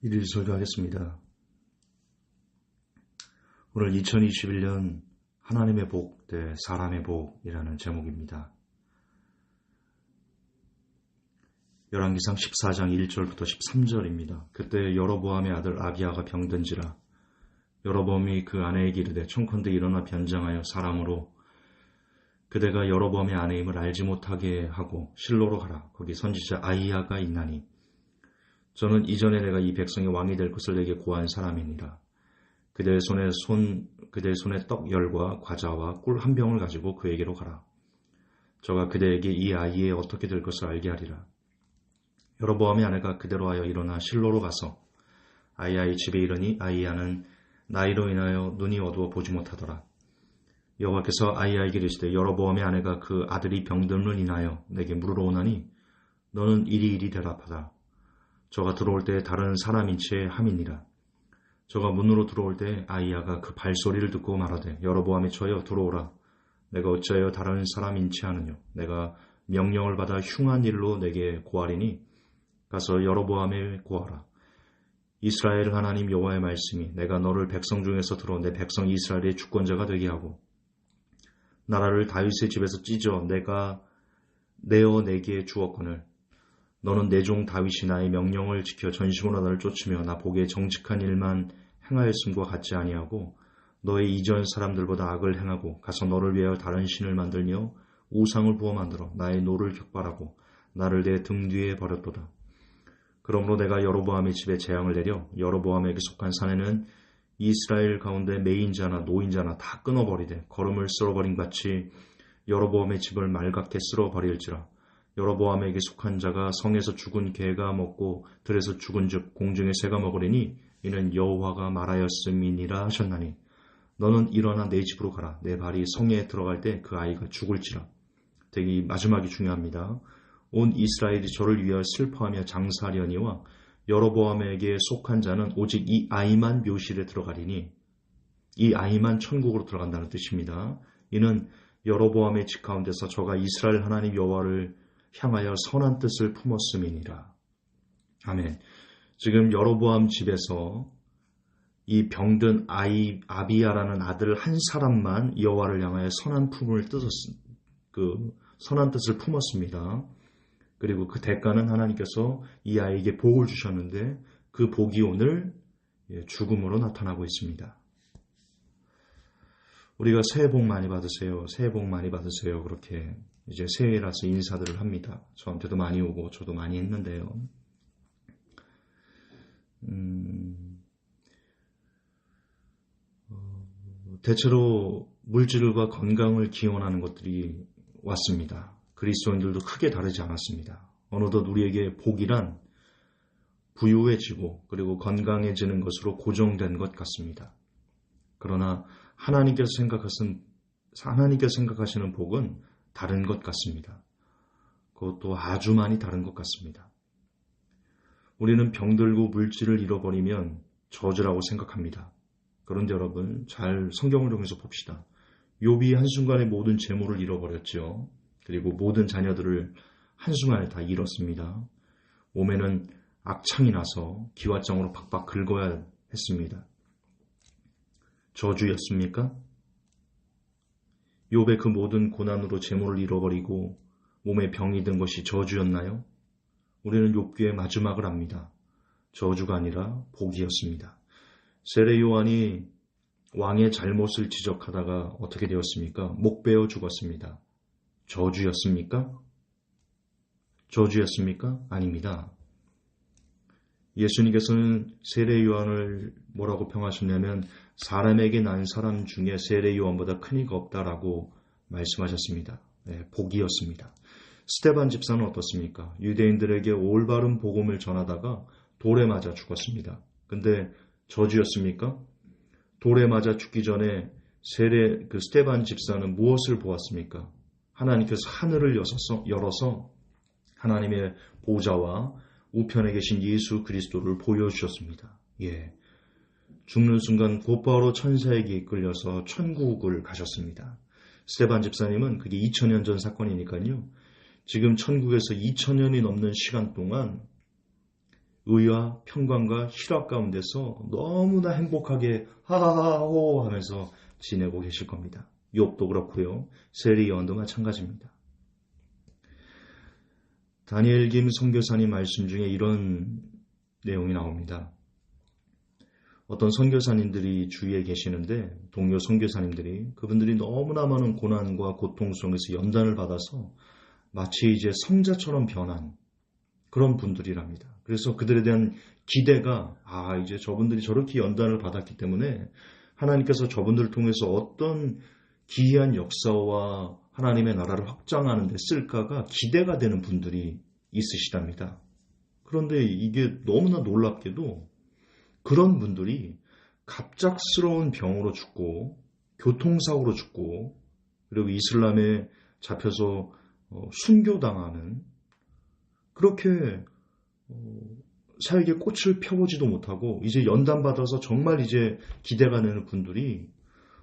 일일 설교하겠습니다. 오늘 2021년 하나님의 복 대 사람의 복이라는 제목입니다. 열왕기상 14장 1절부터 13절입니다. 그때 여로보암의 아들 아비야가 병든지라 여로보암이 그 아내에게 이르되 청컨대 일어나 변장하여 사람으로 그대가 여로보암의 아내임을 알지 못하게 하고 실로로 가라. 거기 선지자 아히야가 있나니 저는 이전에 내가 이 백성의 왕이 될 것을 내게 고한 사람이니라. 그대의 손에 떡열과 과자와 꿀 한 병을 가지고 그에게로 가라. 저가 그대에게 이 아이의 어떻게 될 것을 알게 하리라. 여로보암의 아내가 그대로 하여 일어나 실로로 가서 아히야의 집에 이르니 아히야는 나이로 인하여 눈이 어두워 보지 못하더라. 여호와께서 아히야에게 이르시되 여로보암의 아내가 그 아들이 병듦을 인하여 내게 물으러 오나니 너는 이리 대답하라. 저가 들어올 때 다른 사람인 채 함이니라. 저가 문으로 들어올 때 아히야가 그 발소리를 듣고 말하되 여로보암이 저여 들어오라. 내가 어찌하여 다른 사람인 채 하느뇨. 내가 명령을 받아 흉한 일로 내게 고하리니 가서 여로보암에 고하라. 이스라엘 하나님 여호와의 말씀이 내가 너를 백성 중에서 들어 내 백성 이스라엘의 주권자가 되게 하고 나라를 다윗의 집에서 찢어 내어 내게 주었거늘 너는 내 종 다윗이 나의 명령을 지켜 전심으로 나를 쫓으며 나 보기에 정직한 일만 행하였음과 같지 아니하고 너의 이전 사람들보다 악을 행하고 가서 너를 위하여 다른 신을 만들며 우상을 부어 만들어 나의 노를 격발하고 나를 내 등 뒤에 버렸도다. 그러므로 내가 여로보암의 집에 재앙을 내려 여로보암에게 속한 사내는 이스라엘 가운데 매인자나 노인자나 다 끊어버리되 거름을 쓸어버린 같이 여로보암의 집을 말갛게 쓸어버릴지라. 여로보암에게 속한 자가 성에서 죽은 개가 먹고 들에서 죽은 즉 공중의 새가 먹으리니 이는 여호와가 말하였음이니라 하셨나니 너는 일어나 내 집으로 가라. 내 발이 성에 들어갈 때 그 아이가 죽을지라. 되게 마지막이 중요합니다. 온 이스라엘이 저를 위하여 슬퍼하며 장사하려니와 여로보암에게 속한 자는 오직 이 아이만 묘실에 들어가리니 이 아이만 천국으로 들어간다는 뜻입니다. 이는 여로보암의 집 가운데서 저가 이스라엘 하나님 여호와를 향하여 선한 뜻을 품었음이니라. 아멘. 지금 여로보암 집에서 이 병든 아비야라는 아들 한 사람만 여호와를 향하여 선한 뜻을 품었습니다. 그리고 그 대가는 하나님께서 이 아이에게 복을 주셨는데 그 복이 오늘 죽음으로 나타나고 있습니다. 우리가 새해 복 많이 받으세요. 새해 복 많이 받으세요. 그렇게 이제 새해라서 인사들을 합니다. 저한테도 많이 오고 저도 많이 했는데요. 대체로 물질과 건강을 기원하는 것들이 왔습니다. 그리스도인들도 크게 다르지 않았습니다. 어느덧 우리에게 복이란 부유해지고 그리고 건강해지는 것으로 고정된 것 같습니다. 그러나 하나님께서 생각하시는 복은 다른 것 같습니다. 그것도 아주 많이 다른 것 같습니다. 우리는 병들고 물질을 잃어버리면 저주라고 생각합니다. 그런데 여러분 잘 성경을 통해서 봅시다. 욥이 한순간에 모든 재물을 잃어버렸죠. 그리고 모든 자녀들을 한순간에 다 잃었습니다. 몸에는 악창이 나서 기와장으로 박박 긁어야 했습니다. 저주였습니까? 욥의 그 모든 고난으로 재물을 잃어버리고 몸에 병이 든 것이 저주였나요? 우리는 욥기의 마지막을 압니다. 저주가 아니라 복이었습니다. 세례 요한이 왕의 잘못을 지적하다가 어떻게 되었습니까? 목 베어 죽었습니다. 저주였습니까? 저주였습니까? 아닙니다. 예수님께서는 세례 요한을 뭐라고 평하셨냐면 사람에게 난 사람 중에 세례 요한보다 큰 이가 없다라고 말씀하셨습니다. 네, 복이었습니다. 스데반 집사는 어떻습니까? 유대인들에게 올바른 복음을 전하다가 돌에 맞아 죽었습니다. 근데 저주였습니까? 돌에 맞아 죽기 전에 스데반 집사는 무엇을 보았습니까? 하나님께서 하늘을 열어서 하나님의 보좌와 우편에 계신 예수 그리스도를 보여주셨습니다. 죽는 순간 곧바로 천사에게 이끌려서 천국을 가셨습니다. 스데반 집사님은 그게 2000년 전 사건이니까요. 지금 천국에서 2000년이 넘는 시간 동안 의와 평강과 희락 가운데서 너무나 행복하게 하하하호 하면서 지내고 계실 겁니다. 욥도 그렇고요. 세리 여왕도 마찬가지입니다. 다니엘 김 선교사님 말씀 중에 이런 내용이 나옵니다. 어떤 선교사님들이 주위에 계시는데 동료 선교사님들이 그분들이 너무나 많은 고난과 고통 속에서 연단을 받아서 마치 이제 성자처럼 변한 그런 분들이랍니다. 그래서 그들에 대한 기대가 이제 저분들이 저렇게 연단을 받았기 때문에 하나님께서 저분들을 통해서 어떤 기이한 역사와 하나님의 나라를 확장하는 데 쓸까가 기대가 되는 분들이 있으시답니다. 그런데 이게 너무나 놀랍게도 그런 분들이 갑작스러운 병으로 죽고 교통사고로 죽고 그리고 이슬람에 잡혀서 순교당하는 그렇게 사역의 꽃을 펴보지도 못하고 이제 연단받아서 정말 이제 기대가 되는 분들이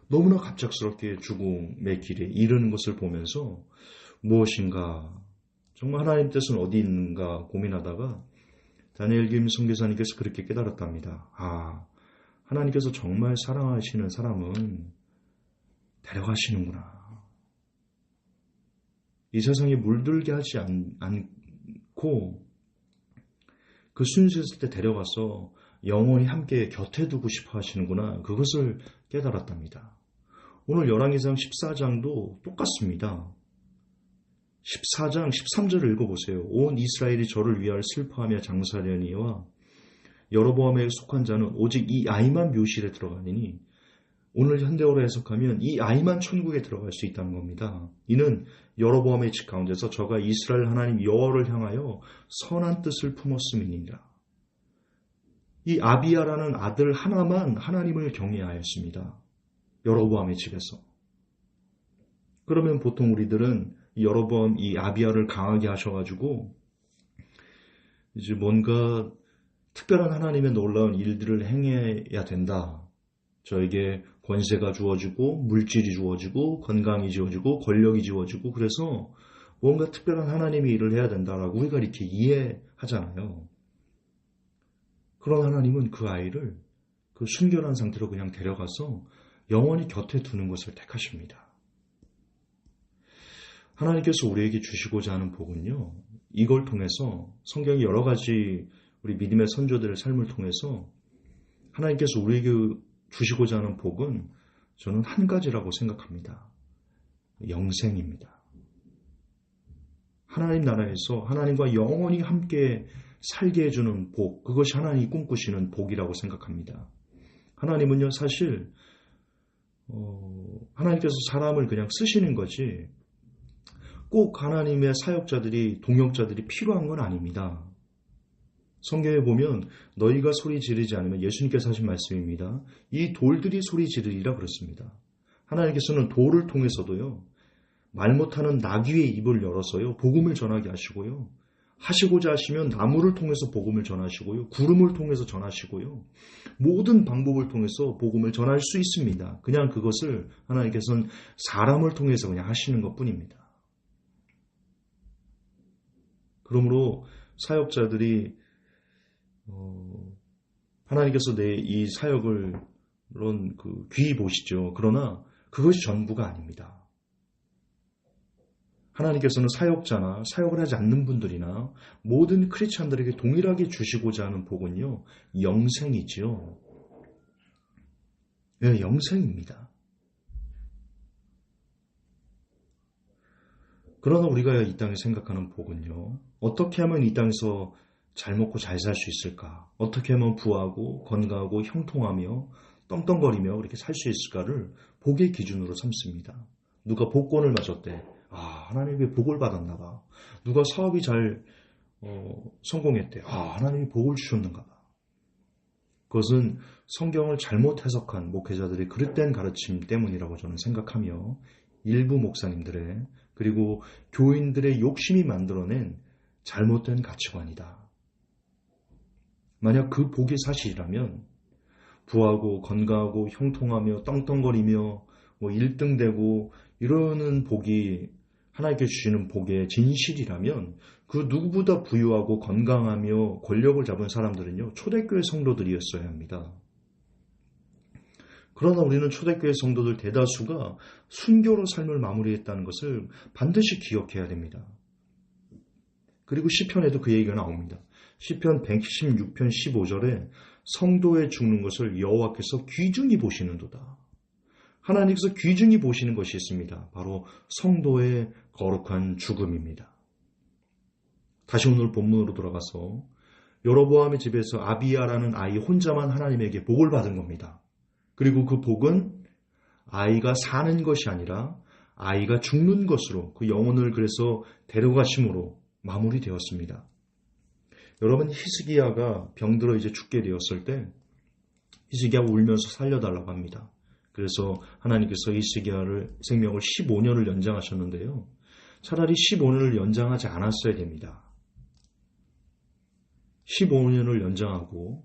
너무나 갑작스럽게 죽음의 길에 이르는 것을 보면서 무엇인가 정말 하나님 뜻은 어디 있는가 고민하다가 다니엘 김 선교사님께서 그렇게 깨달았답니다. 하나님께서 정말 사랑하시는 사람은 데려가시는구나. 이 세상에 물들게 하지 않고 그 순수했을 때 데려가서 영원히 함께 곁에 두고 싶어 하시는구나. 그것을 깨달았답니다. 오늘 열왕기상 14장도 똑같습니다. 14장 13절을 읽어보세요. 온 이스라엘이 저를 위하여 슬퍼하며 장사하려니와 여로보암에 속한 자는 오직 이 아이만 묘실에 들어가니니 오늘 현대어로 해석하면 이 아이만 천국에 들어갈 수 있다는 겁니다. 이는 여로보암의 집 가운데서 저가 이스라엘 하나님 여호와를 향하여 선한 뜻을 품었음이니라. 이 아비야라는 아들 하나만 하나님을 경외하였습니다. 여로보암의 집에서. 그러면 보통 우리들은 여로보암 이 아비야를 강하게 하셔가지고 이제 뭔가 특별한 하나님의 놀라운 일들을 행해야 된다. 저에게 권세가 주어지고 물질이 주어지고 건강이 주어지고 권력이 주어지고 그래서 뭔가 특별한 하나님의 일을 해야 된다라고 우리가 이렇게 이해하잖아요. 그런 하나님은 그 아이를 그 순결한 상태로 그냥 데려가서 영원히 곁에 두는 것을 택하십니다. 하나님께서 우리에게 주시고자 하는 복은요. 이걸 통해서 성경의 여러 가지 우리 믿음의 선조들의 삶을 통해서 하나님께서 우리에게 주시고자 하는 복은 저는 한 가지라고 생각합니다. 영생입니다. 하나님 나라에서 하나님과 영원히 함께 살게 해주는 복, 그것이 하나님이 꿈꾸시는 복이라고 생각합니다. 하나님은요, 사실 하나님께서 사람을 그냥 쓰시는 거지 꼭 하나님의 사역자들이, 동역자들이 필요한 건 아닙니다. 성경에 보면 너희가 소리 지르지 않으면 예수님께서 하신 말씀입니다. 이 돌들이 소리 지르리라 그렇습니다. 하나님께서는 돌을 통해서도요. 말 못하는 나귀의 입을 열어서요. 복음을 전하게 하시고요. 하시고자 하시면 나무를 통해서 복음을 전하시고요. 구름을 통해서 전하시고요. 모든 방법을 통해서 복음을 전할 수 있습니다. 그냥 그것을 하나님께서는 사람을 통해서 그냥 하시는 것뿐입니다. 그러므로 사역자들이 하나님께서 내 이 사역을 물론 귀히 보시죠. 그러나 그것이 전부가 아닙니다. 하나님께서는 사역자나 사역을 하지 않는 분들이나 모든 크리스찬들에게 동일하게 주시고자 하는 복은요. 영생이지요. 네, 영생입니다. 그러나 우리가 이 땅에 생각하는 복은요. 어떻게 하면 이 땅에서 잘 먹고 잘 살 수 있을까? 어떻게 하면 부하고 건강하고 형통하며 떵떵거리며 그렇게 살 수 있을까를 복의 기준으로 삼습니다. 누가 복권을 맞았대. 하나님의 복을 받았나 봐. 누가 사업이 잘 성공했대. 하나님이 복을 주셨는가 봐. 그것은 성경을 잘못 해석한 목회자들의 그릇된 가르침 때문이라고 저는 생각하며 일부 목사님들의 그리고 교인들의 욕심이 만들어낸 잘못된 가치관이다. 만약 그 복이 사실이라면 부하고 건강하고 형통하며 떵떵거리며 1등 되고 이러는 복이 하나님께 주시는 복의 진실이라면 그 누구보다 부유하고 건강하며 권력을 잡은 사람들은요, 초대교회 성도들이었어야 합니다. 그러나 우리는 초대교회 성도들 대다수가 순교로 삶을 마무리했다는 것을 반드시 기억해야 됩니다. 그리고 시편에도 그 얘기가 나옵니다. 시편 116편 15절에 성도의 죽는 것을 여호와께서 귀중히 보시는도다. 하나님께서 귀중히 보시는 것이 있습니다. 바로 성도의 거룩한 죽음입니다. 다시 오늘 본문으로 돌아가서 여로보암의 집에서 아비야라는 아이 혼자만 하나님에게 복을 받은 겁니다. 그리고 그 복은 아이가 사는 것이 아니라 아이가 죽는 것으로, 그 영혼을 그래서 데려가심으로 마무리되었습니다. 여러분, 히스기야가 병들어 이제 죽게 되었을 때 히스기야가 울면서 살려달라고 합니다. 그래서 하나님께서 히스기야를 생명을 15년을 연장하셨는데요. 차라리 15년을 연장하지 않았어야 됩니다. 15년을 연장하고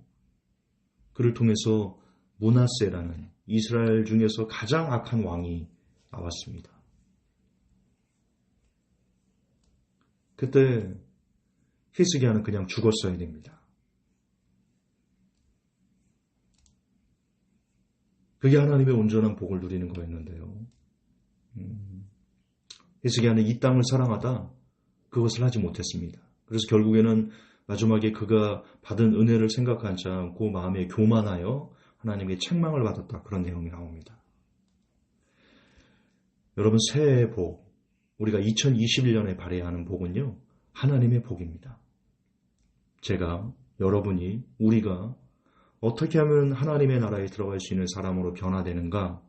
그를 통해서 므낫세라는 이스라엘 중에서 가장 악한 왕이 나왔습니다. 그때 히스기야는 그냥 죽었어야 됩니다. 그게 하나님의 온전한 복을 누리는 거였는데요. 히스기야는 이 땅을 사랑하다 그것을 하지 못했습니다. 그래서 결국에는 마지막에 그가 받은 은혜를 생각하지 않고 마음에 교만하여 하나님의 책망을 받았다. 그런 내용이 나옵니다. 여러분, 새해의 복, 우리가 2021년에 발해야 하는 복은요, 하나님의 복입니다. 제가, 여러분이, 우리가 어떻게 하면 하나님의 나라에 들어갈 수 있는 사람으로 변화되는가?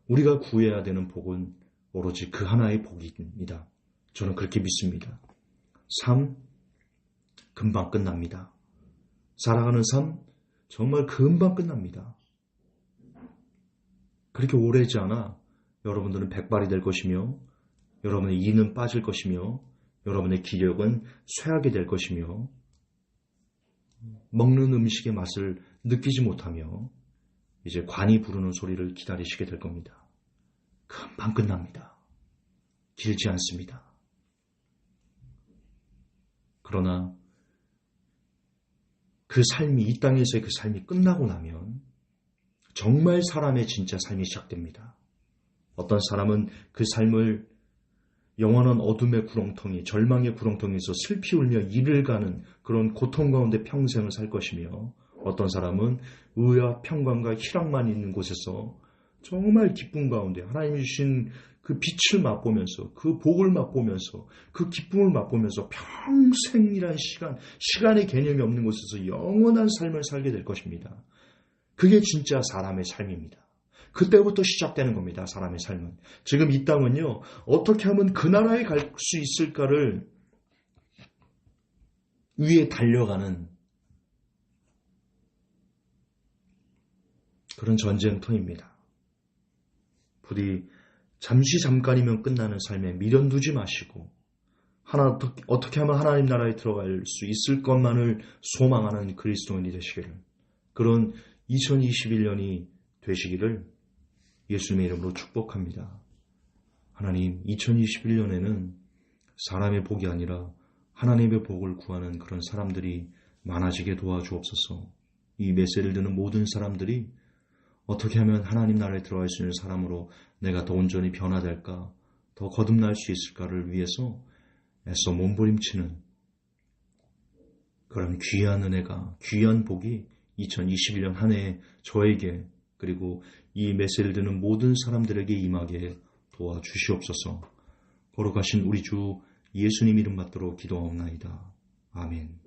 우리가 구해야 되는 복은 오로지 그 하나의 복입니다. 저는 그렇게 믿습니다. 삶, 금방 끝납니다. 살아가는 삶, 정말 금방 끝납니다. 그렇게 오래지 않아 여러분들은 백발이 될 것이며, 여러분의 이는 빠질 것이며, 여러분의 기력은 쇠하게 될 것이며, 먹는 음식의 맛을 느끼지 못하며 이제 관이 부르는 소리를 기다리시게 될 겁니다. 금방 끝납니다. 길지 않습니다. 그러나 그 삶이, 이 땅에서의 그 삶이 끝나고 나면 정말 사람의 진짜 삶이 시작됩니다. 어떤 사람은 그 삶을 영원한 어둠의 구렁텅이, 절망의 구렁텅이에서 슬피 울며 이를 가는 그런 고통 가운데 평생을 살 것이며, 어떤 사람은 의와 평강과 희락만 있는 곳에서 정말 기쁨 가운데 하나님이 주신 그 빛을 맛보면서, 그 복을 맛보면서, 그 기쁨을 맛보면서 평생이란 시간의 개념이 없는 곳에서 영원한 삶을 살게 될 것입니다. 그게 진짜 사람의 삶입니다. 그때부터 시작되는 겁니다. 사람의 삶은. 지금 이 땅은요, 어떻게 하면 그 나라에 갈 수 있을까를 위에 달려가는 그런 전쟁터입니다. 부디 잠깐이면 끝나는 삶에 미련 두지 마시고, 어떻게 하면 하나님 나라에 들어갈 수 있을 것만을 소망하는 그리스도인이 되시기를, 그런 2021년이 되시기를 예수님의 이름으로 축복합니다. 하나님, 2021년에는 사람의 복이 아니라 하나님의 복을 구하는 그런 사람들이 많아지게 도와주옵소서. 이 메시지를 듣는 모든 사람들이 어떻게 하면 하나님 나라에 들어갈 수 있는 사람으로 내가 더 온전히 변화될까, 더 거듭날 수 있을까를 위해서 애써 몸부림치는 그런 귀한 은혜가, 귀한 복이 2021년 한 해에 저에게, 그리고 이 메시지를 듣는 모든 사람들에게 임하게 도와주시옵소서. 거룩하신 우리 주 예수님 이름 받들어 기도하옵나이다. 아멘.